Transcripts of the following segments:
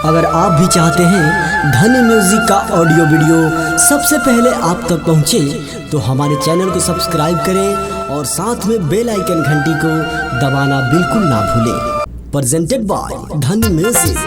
अगर आप भी चाहते हैं धनी म्यूजिक का ऑडियो वीडियो सबसे पहले आप तक पहुंचे तो हमारे चैनल को सब्सक्राइब करें और साथ में बेल आइकन घंटी को दबाना बिल्कुल ना भूलें। प्रेजेंटेड बाय धनी म्यूजिक।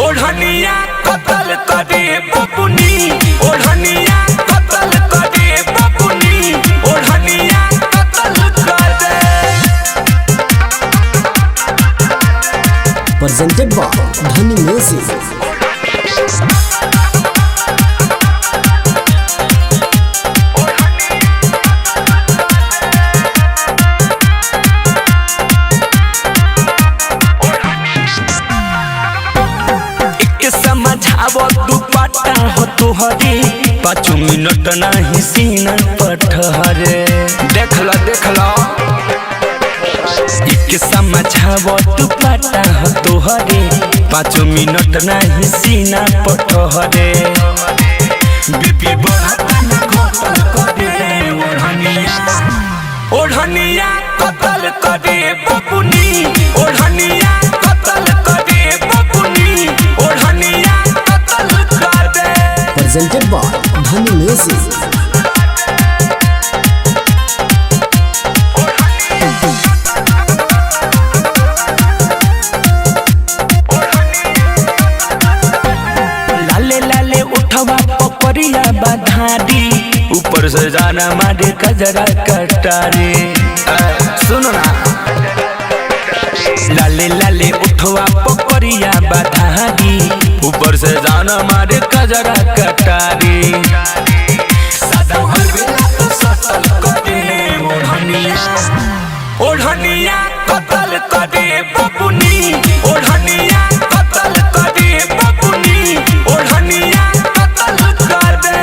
ओढ़निया कतल करे बबुनी, ओढ़निया कतल करे बबुनी, ओढ़निया कतल करे। प्रेजेंटेड बाय धनी म्यूजिक। समझावो दुपट्टा हो तुहरी 5 मिनट नहीं सीना पठहरे। देखला एक समझावो दुपट्टा हो तुहरी 5 मिनट नहीं सीना पठहरे। बीपी बढ़ता न घटल करे ओढ़निया, ओढ़निया कतल करे बबुनी, ओढ़निया कतल करे बबुनी, ओढ़निया कतल करे। प्रेजेंटेड बाय धनी म्यूजिक। लाले लाले उठवा पकड़िया बाधारी, ऊपर से जाना मारे कजरा कटारी। सुनो ना, लाले लाले उठवा पकड़िया बाधारी, ऊपर से जाना मारे कजरा कटारी। सादा हलवेला तो सटल करे ओढ़निया, ओढ़निया कतल करे बबुनी, ओढ़निया कतल करे बबुनी, ओढ़निया कतल करे।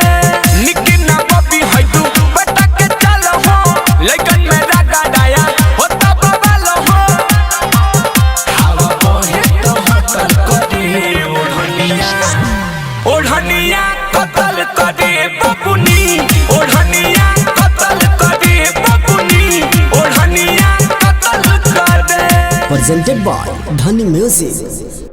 निकना बबी है तू बेटा के चल हो, लेकिन मेरा गाड़ाया होता बवाल हो। हवा बहे तो हटल करे ओढ़निया, ओढ़निया कतल करे बबुनी, ओढ़निया कतल करे बबुनी, ओढ़निया कतल करे। प्रेजेंटेड बाय धनी म्यूजिक।